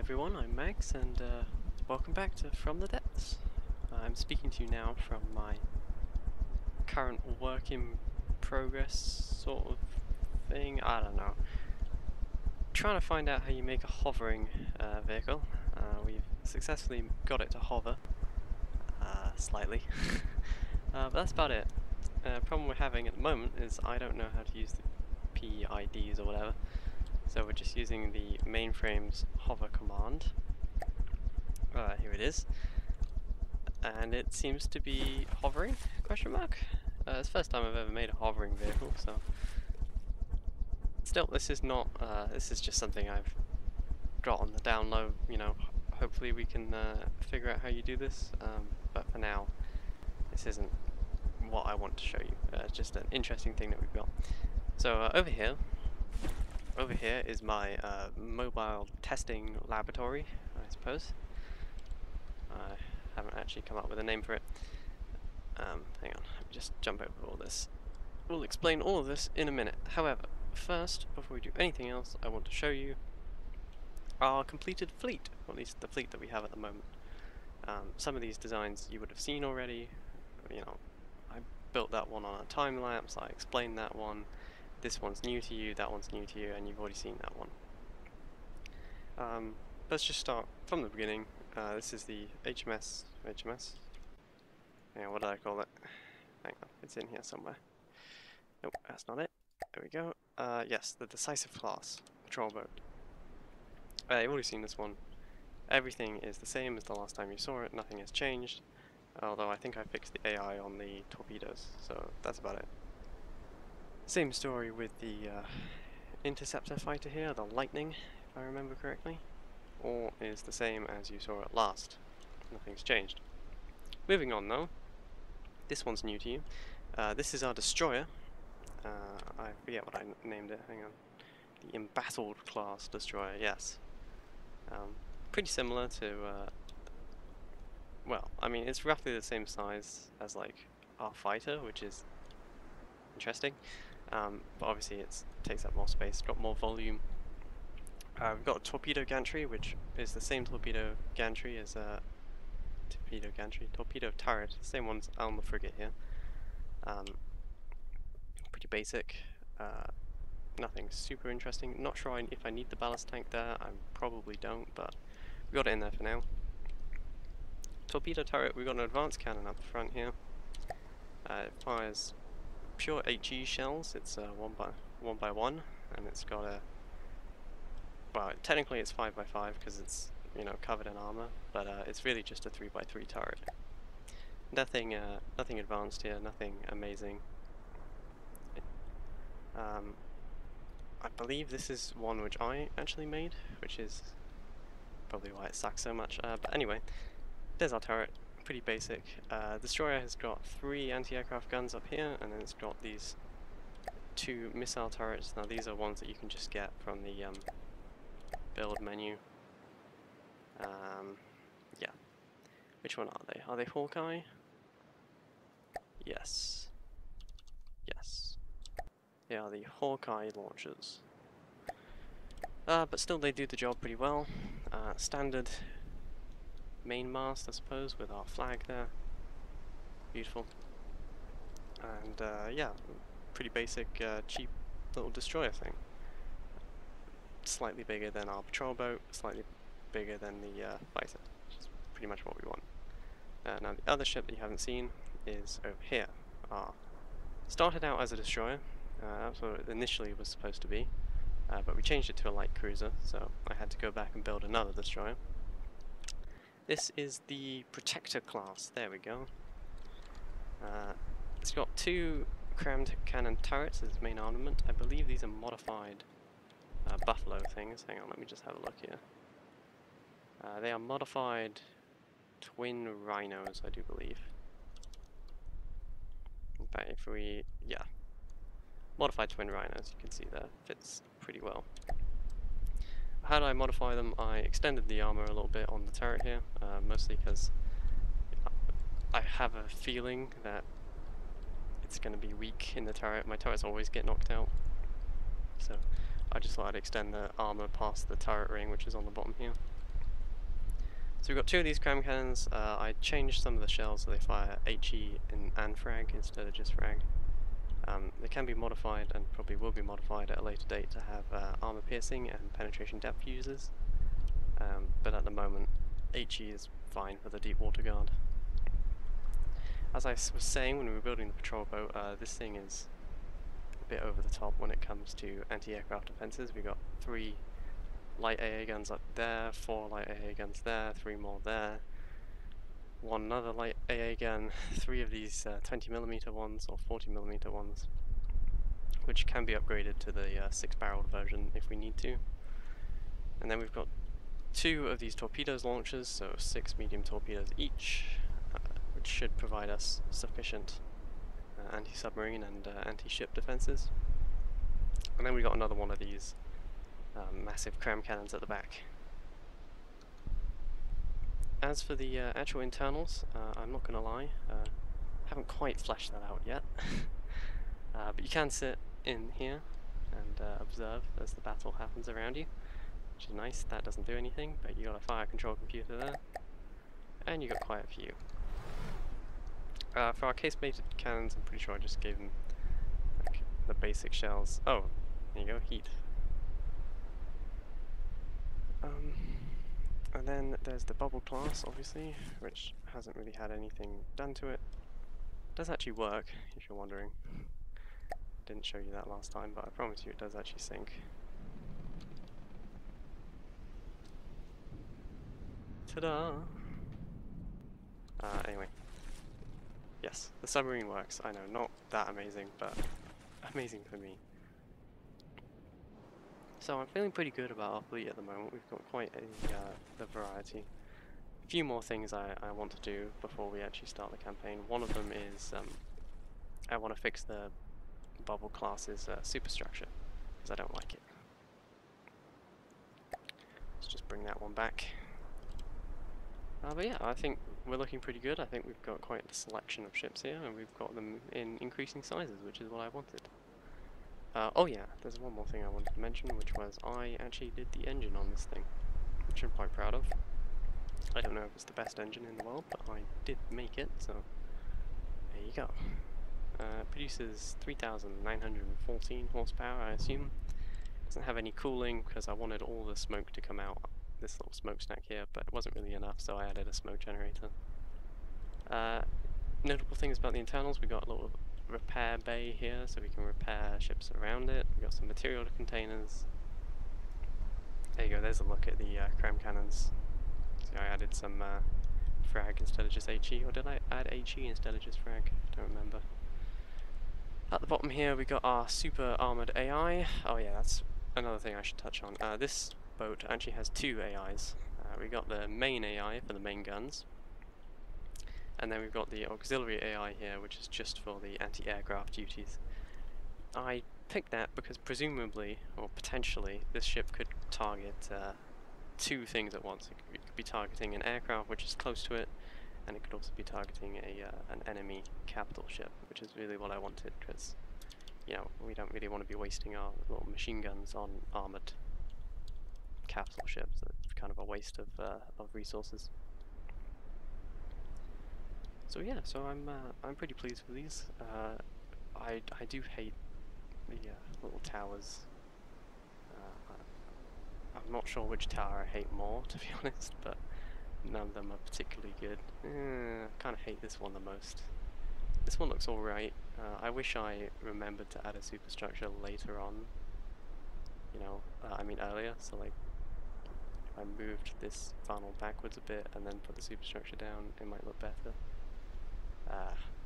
everyone, I'm Max, and welcome back to From the Depths. I'm speaking to you now from my current work in progress sort of thing. I don't know. Trying to find out how you make a hovering vehicle. We've successfully got it to hover, slightly, but that's about it. Problem we're having at the moment is I don't know how to use the PIDs or whatever. So we're just using the mainframe's hover command. Here it is. And it seems to be hovering, question mark? It's the first time I've ever made a hovering vehicle, so... Still, this is not, this is just something I've got on the down low, you know, hopefully we can figure out how you do this, but for now, this isn't what I want to show you. It's just an interesting thing that we've got. So over here is my mobile testing laboratory, I suppose. I haven't actually come up with a name for it. Hang on, let me just jump over all this. We'll explain all of this in a minute. However, first, before we do anything else, I want to show you our completed fleet, or at least the fleet that we have at the moment. Some of these designs you would have seen already. You know, I built that one on a time lapse, I explained that one. This one's new to you, that one's new to you, and you've already seen that one. Let's just start from the beginning. This is the HMS. Yeah, what did I call it? Hang on, it's in here somewhere. Nope, that's not it. There we go. Yes, the Decisive Class patrol boat. You've already seen this one. Everything is the same as the last time you saw it, nothing has changed. Although I think I fixed the AI on the torpedoes, so that's about it. Same story with the interceptor fighter here, the Lightning, if I remember correctly. All is the same as you saw it last. Nothing's changed. Moving on though, this one's new to you. This is our destroyer. I forget what I named it, hang on. The Embattled class destroyer, yes. Pretty similar to, well, I mean, it's roughly the same size as like our fighter, which is interesting. But obviously it takes up more space, got more volume. We've got a torpedo gantry, which is the same torpedo gantry as a torpedo turret, same one's on the frigate here. Pretty basic, nothing super interesting. Not sure if I need the ballast tank there, I probably don't, but we got it in there for now. Torpedo turret, we've got an advanced cannon up the front here. It fires pure HE shells. It's 1x1, and it's got a, well, technically it's 5x5 because it's, you know, covered in armor, but it's really just a 3x3 turret. Nothing advanced here, nothing amazing. I believe this is one which I actually made, which is probably why it sucks so much. But anyway, there's our turret. Pretty basic. Destroyer has got 3 anti-aircraft guns up here, and then it's got these 2 missile turrets. Now these are ones that you can just get from the build menu. Yeah. Which one are they? Are they Hawkeye? Yes. Yes. They are the Hawkeye launchers. But still they do the job pretty well. Standard main mast, I suppose, with our flag there. Beautiful. And yeah, pretty basic, cheap little destroyer thing. Slightly bigger than our patrol boat, slightly bigger than the fighter, which is pretty much what we want. Now the other ship that you haven't seen is over here. Started out as a destroyer, that's what it initially was supposed to be, but we changed it to a light cruiser, so I had to go back and build another destroyer. This is the Protector class, there we go. It's got 2 crammed cannon turrets as its main armament. I believe these are modified Buffalo things. Hang on, let me just have a look here. They are modified twin rhinos, I do believe. In fact, if we, yeah, modified twin rhinos, you can see there, fits pretty well. How did I modify them? I extended the armor a little bit on the turret here, mostly because I have a feeling that it's going to be weak in the turret. My turrets always get knocked out, so I just thought I'd extend the armor past the turret ring, which is on the bottom here. So we've got two of these cram cannons. I changed some of the shells so they fire HE and frag instead of just frag. They can be modified and probably will be modified at a later date to have armor piercing and penetration depth fuses. But at the moment, HE is fine for the deep water guard. As I was saying when we were building the patrol boat, this thing is a bit over the top when it comes to anti-aircraft defenses. We've got 3 light AA guns up there, 4 light AA guns there, 3 more there, 1 another light AA gun, 3 of these 20mm ones or 40mm ones, which can be upgraded to the 6-barreled version if we need to. And then we've got 2 of these torpedoes launchers, so 6 medium torpedoes each, which should provide us sufficient anti-submarine and anti-ship defenses. And then we've got another one of these massive cram cannons at the back. As for the actual internals, I'm not going to lie, haven't quite fleshed that out yet. But you can sit in here and observe as the battle happens around you, which is nice. That doesn't do anything, but you got a fire control computer there, and you got quite a few. For our case-mated cannons, I'm pretty sure I just gave them like, the basic shells. Oh, there you go, heat. And then there's the bubble class, obviously, which hasn't really had anything done to it. Does actually work, if you're wondering. Didn't show you that last time, but I promise you it does actually sink. Ta-da! Anyway. Yes, the submarine works. I know, not that amazing, but amazing for me. So I'm feeling pretty good about our fleet at the moment. We've got quite the variety. A few more things I want to do before we actually start the campaign. One of them is I want to fix the bubble class's superstructure, because I don't like it. Let's just bring that one back. But yeah, I think we're looking pretty good. I think we've got quite a selection of ships here, and we've got them in increasing sizes, which is what I wanted. Oh yeah, there's one more thing I wanted to mention, which was I actually did the engine on this thing, which I'm quite proud of. I don't know if it's the best engine in the world, but I did make it, so there you go. Produces 3,914 horsepower, I assume. Doesn't have any cooling, because I wanted all the smoke to come out this little smokestack here, but it wasn't really enough, so I added a smoke generator. Notable things about the internals, we got a little repair bay here, so we can repair ships around it. We've got some material containers. There you go, there's a look at the cram cannons. So I added some frag instead of just HE, or did I add HE instead of just frag? I don't remember. At the bottom here we got our super armoured AI. Oh yeah, that's another thing I should touch on. This boat actually has 2 AIs. We got the main AI for the main guns, and then we've got the auxiliary AI here, which is just for the anti-aircraft duties. I picked that because presumably, or potentially, this ship could target 2 things at once. It could be targeting an aircraft which is close to it, and it could also be targeting an enemy capital ship, which is really what I wanted, because, you know, we don't really want to be wasting our little machine guns on armoured capital ships. It's kind of a waste of resources. So yeah, so I'm pretty pleased with these. I do hate the little towers. I'm not sure which tower I hate more, to be honest, but none of them are particularly good. I kind of hate this one the most. This one looks alright. I wish I remembered to add a superstructure later on. You know, I mean earlier, so like, if I moved this funnel backwards a bit and then put the superstructure down, it might look better.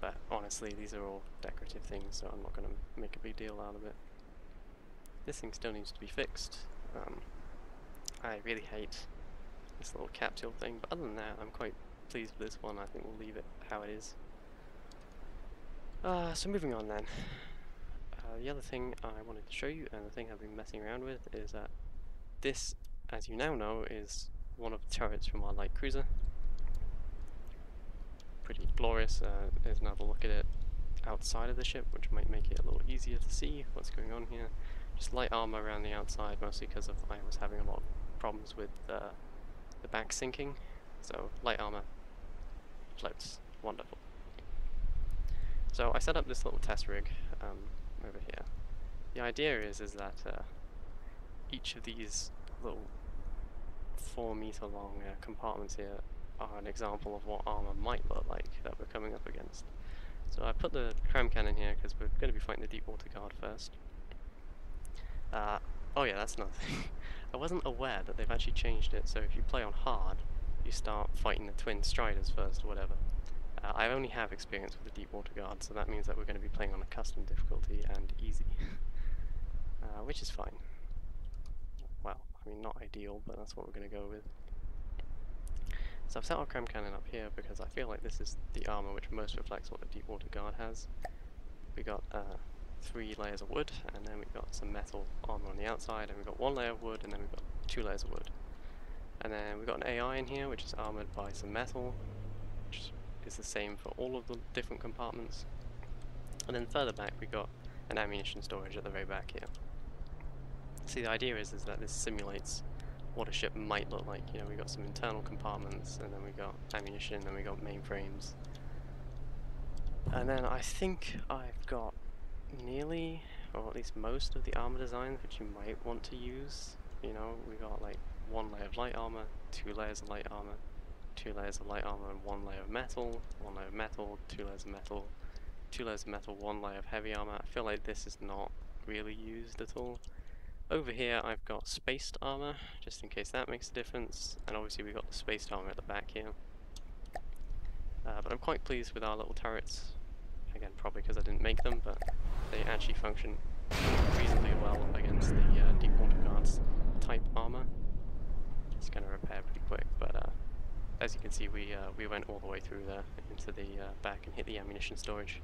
But honestly, these are all decorative things, so I'm not going to make a big deal out of it. This thing still needs to be fixed. I really hate this little capsule thing, but other than that, I'm quite pleased with this one. I think we'll leave it how it is. So moving on then. The other thing I wanted to show you, and the thing I've been messing around with, is that this, as you now know, is one of the turrets from our light cruiser. Pretty glorious. There's another look at it outside of the ship, which might make it a little easier to see what's going on here. Just light armor around the outside, mostly because I was having a lot of problems with the back sinking. So light armor floats, wonderful. So I set up this little test rig over here. The idea is that each of these little 4-meter long compartments here are an example of what armor might look like that we're coming up against. So I put the cram cannon here because we're going to be fighting the deep water guard first. Oh yeah, that's another thing. I wasn't aware that they've actually changed it, so if you play on hard, you start fighting the twin striders first or whatever. I only have experience with the deep water guard, so that means that we're going to be playing on a custom difficulty and easy. Which is fine. Well, I mean, not ideal, but that's what we're going to go with. So I've set our cram cannon up here because I feel like this is the armor which most reflects what the deep water guard has. We got 3 layers of wood, and then we've got some metal armor on the outside, and we've got 1 layer of wood, and then we've got 2 layers of wood. And then we've got an AI in here which is armored by some metal, which is the same for all of the different compartments. And then further back we've got an ammunition storage at the very back here. See, the idea is that this simulates what a ship might look like. You know, we got some internal compartments, and then we got ammunition, and then we got mainframes. And then I think I've got nearly, or at least most of the armor designs which you might want to use. You know, we got like 1 layer of light armor, 2 layers of light armor, 2 layers of light armor, and 1 layer of metal, 1 layer of metal, 2 layers of metal, 2 layers of metal, 1 layer of heavy armor. I feel like this is not really used at all. Over here I've got spaced armor, just in case that makes a difference, and obviously we've got the spaced armor at the back here. But I'm quite pleased with our little turrets. Again, probably because I didn't make them, but they actually function reasonably well against the deep water guards type armor. It's going to repair pretty quick, but as you can see, we went all the way through there into the back and hit the ammunition storage.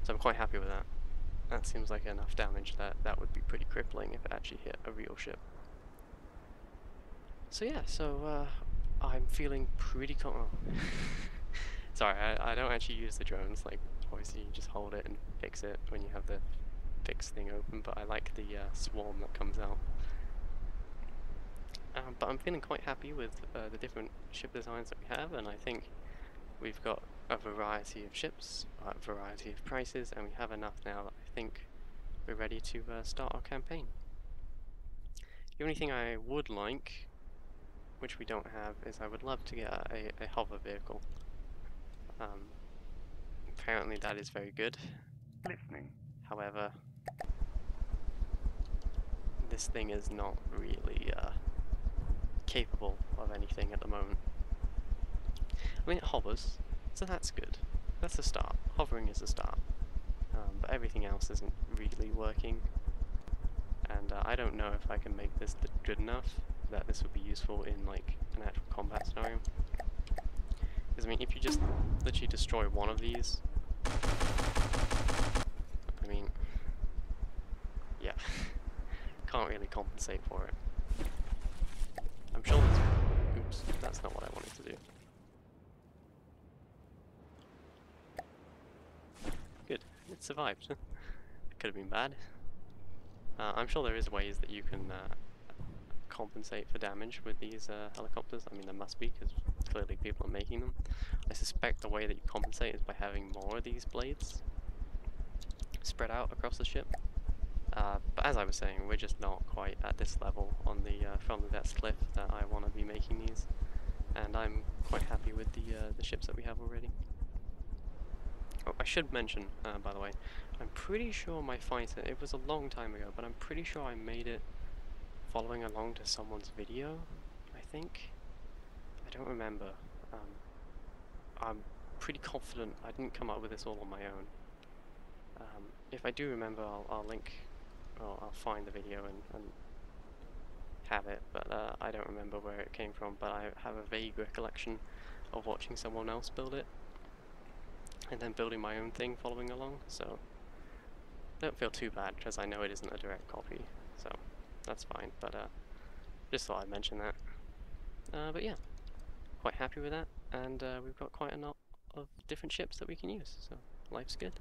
So I'm quite happy with that. That seems like enough damage that would be pretty crippling if it actually hit a real ship. So yeah, I'm feeling pretty Sorry, I don't actually use the drones. Like, obviously you just hold it and fix it when you have the fix thing open, but I like the swarm that comes out. But I'm feeling quite happy with the different ship designs that we have, and I think we've got a variety of ships, a variety of prices, and we have enough now that I think we're ready to start our campaign. The only thing I would like, which we don't have, is I would love to get a hover vehicle. Apparently that is very good. However, this thing is not really capable of anything at the moment. I mean, it hovers, so that's good. That's a start. Hovering is a start. But everything else isn't really working. And I don't know if I can make this good enough that this would be useful in like an actual combat scenario. Because I mean, if you just literally destroy one of these, I mean, yeah, can't really compensate for it. I'm sure there's... Oops, that's not what I wanted to do. Good, it survived. It could have been bad. I'm sure there is ways that you can compensate for damage with these helicopters. I mean, there must be, because clearly people are making them. I suspect the way that you compensate is by having more of these blades spread out across the ship. But as I was saying, we're just not quite at this level on the from the depths cliff that I want to be making these, and I'm quite happy with the ships that we have already. Oh, I should mention, by the way, I'm pretty sure my fighter, it was a long time ago, but I'm pretty sure I made it following along to someone's video, I think. I don't remember. I'm pretty confident I didn't come up with this all on my own. If I do remember, I'll link, or I'll find the video and have it, but I don't remember where it came from, but I have a vague recollection of watching someone else build it, and then building my own thing following along, so don't feel too bad, because I know it isn't a direct copy, so that's fine, but just thought I'd mention that. But yeah, quite happy with that, and we've got quite a lot of different ships that we can use, so life's good.